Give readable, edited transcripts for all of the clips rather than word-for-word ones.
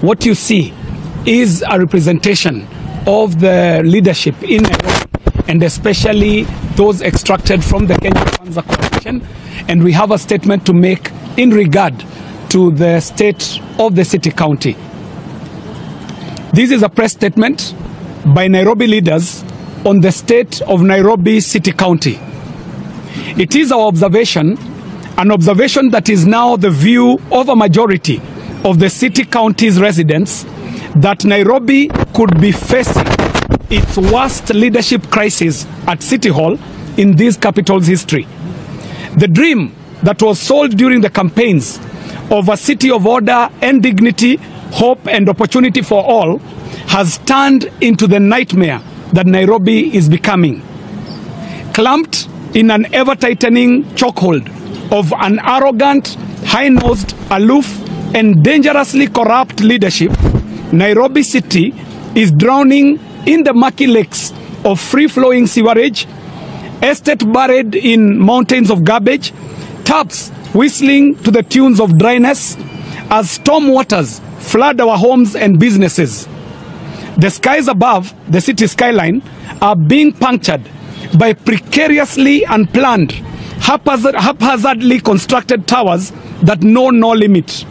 what you see is a representation of the leadership in Nairobi, and especially those extracted from the Kenya Kwanza Coalition. And we have a statement to make in regard to the state of the city county. This is a press statement by Nairobi leaders on the state of Nairobi City County. It is our observation, an observation that is now the view of a majority of the city county's residents, that Nairobi could be facing its worst leadership crisis at City Hall in this capital's history. The dream that was sold during the campaigns of a city of order and dignity, hope and opportunity for all has turned into the nightmare that Nairobi is becoming. Clamped in an ever-tightening chokehold of an arrogant, high-nosed, aloof and dangerously corrupt leadership, Nairobi City is drowning in the murky lakes of free-flowing sewerage, estate buried in mountains of garbage, taps whistling to the tunes of dryness as storm waters flood our homes and businesses. The skies above the city skyline are being punctured by precariously unplanned, haphazardly constructed towers that know no limit.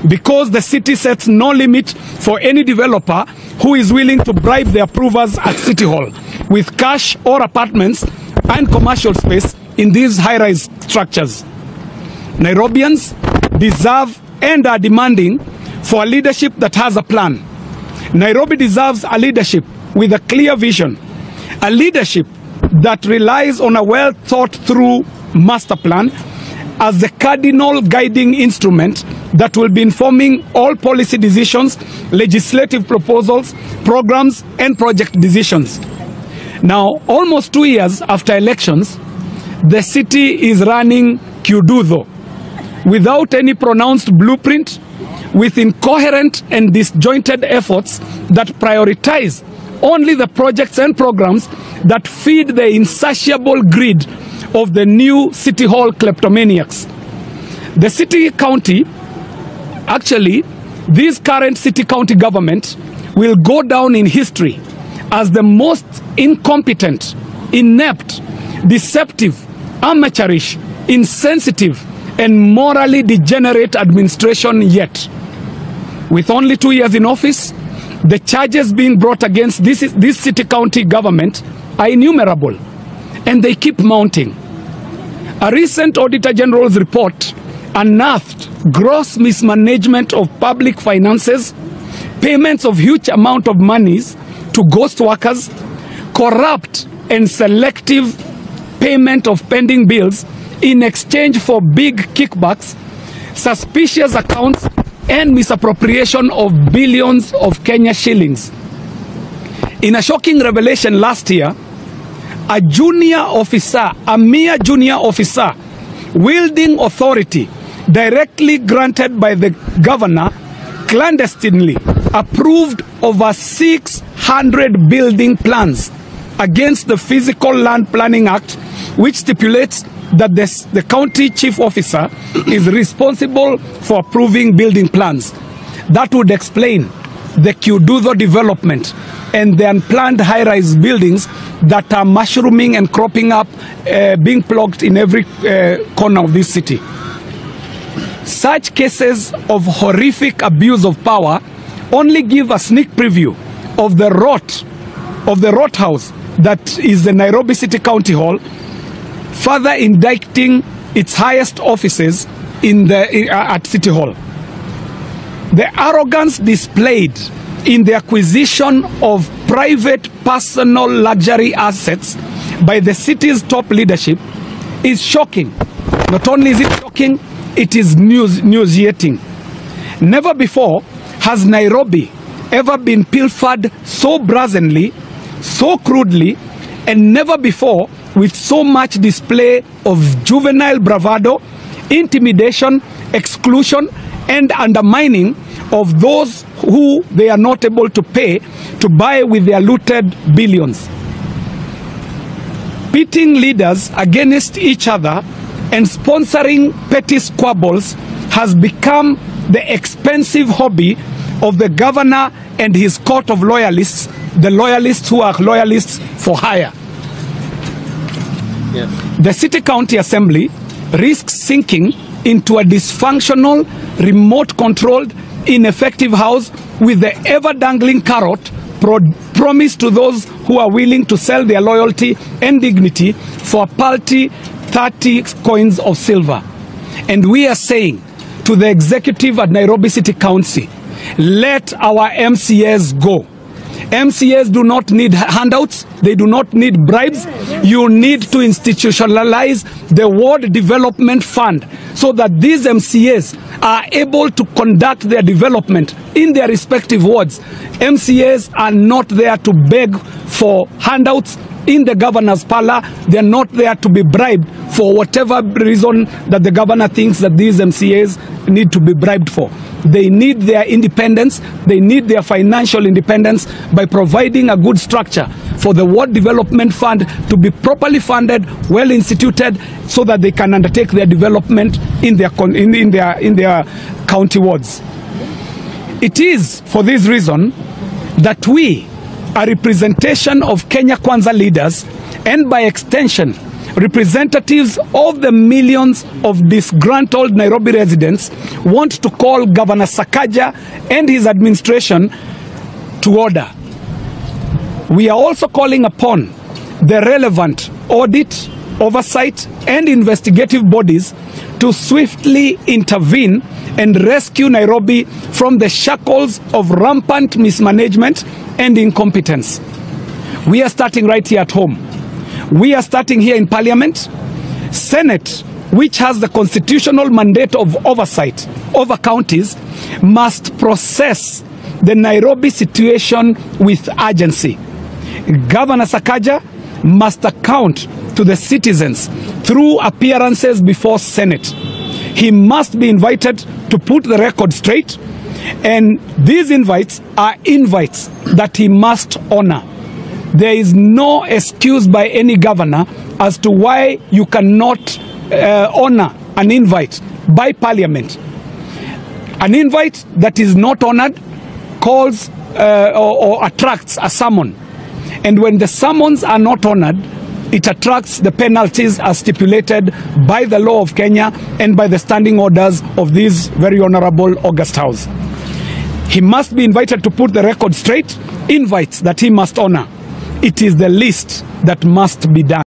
Because the city sets no limit for any developer who is willing to bribe the approvers at City Hall with cash or apartments and commercial space in these high-rise structures. Nairobians deserve and are demanding for a leadership that has a plan. Nairobi deserves a leadership with a clear vision, a leadership that relies on a well-thought-through master plan as the cardinal guiding instrument that will be informing all policy decisions, legislative proposals, programs, and project decisions. Now, almost 2 years after elections, the city is running Kiuduzo without any pronounced blueprint, with incoherent and disjointed efforts that prioritize only the projects and programs that feed the insatiable greed of the new City Hall kleptomaniacs. The city county, actually, this current city county government will go down in history as the most incompetent, inept, deceptive, amateurish, insensitive, and morally degenerate administration yet. With only 2 years in office, the charges being brought against this city county government are innumerable, and they keep mounting. A recent Auditor General's report unearthed gross mismanagement of public finances, payments of huge amount of monies to ghost workers, corrupt and selective payment of pending bills in exchange for big kickbacks, suspicious accounts, and misappropriation of billions of Kenya shillings. In a shocking revelation last year, a mere junior officer, wielding authority directly granted by the governor, clandestinely approved over 600 building plans against the Physical Land Planning Act, which stipulates that the county chief officer is responsible for approving building plans. That would explain the Kiuduzo development and the unplanned high-rise buildings that are mushrooming and cropping up, being plugged in every corner of this city. Such cases of horrific abuse of power only give a sneak preview of the rot house that is the Nairobi City County Hall, further indicting its highest offices at City Hall. The arrogance displayed in the acquisition of private personal luxury assets by the city's top leadership is shocking. Not only is it shocking, it is nauseating. Never before has Nairobi ever been pilfered so brazenly, so crudely, and never before with so much display of juvenile bravado, intimidation, exclusion, and undermining of those who they are not able to pay to buy with their looted billions. Pitting leaders against each other and sponsoring petty squabbles has become the expensive hobby of the governor and his court of loyalists, the loyalists who are loyalists for hire. Yes. The City County Assembly risks sinking into a dysfunctional, remote-controlled, ineffective house with the ever-dangling carrot promised to those who are willing to sell their loyalty and dignity for a paltry 30 coins of silver. And we are saying to the executive at Nairobi City Council, let our MCAs go. MCAs do not need handouts. They do not need bribes. You need to institutionalize the Ward Development Fund so that these MCAs are able to conduct their development in their respective wards. MCAs are not there to beg for handouts in the governor's parlor. They are not there to be bribed for whatever reason that the governor thinks that these MCAs need to be bribed for. They need their independence. They need their financial independence by providing a good structure for the Ward Development Fund to be properly funded, well instituted, so that they can undertake their development in their county wards. It is for this reason that we, a representation of Kenya Kwanza leaders, and by extension representatives of the millions of disgruntled Nairobi residents, want to call Governor Sakaja and his administration to order. We are also calling upon the relevant audit, oversight, and investigative bodies to swiftly intervene and rescue Nairobi from the shackles of rampant mismanagement and incompetence. We are starting right here at home. We are starting here in Parliament. Senate, which has the constitutional mandate of oversight over counties, must process the Nairobi situation with urgency. Governor Sakaja must account to the citizens through appearances before Senate. He must be invited to put the record straight, and these invites are invites that he must honor. There is no excuse by any governor as to why you cannot honor an invite by Parliament. An invite that is not honored calls or attracts a summon. And when the summons are not honored, it attracts the penalties as stipulated by the law of Kenya and by the standing orders of this very honorable August House. He must be invited to put the record straight, invites that he must honor. It is the least that must be done.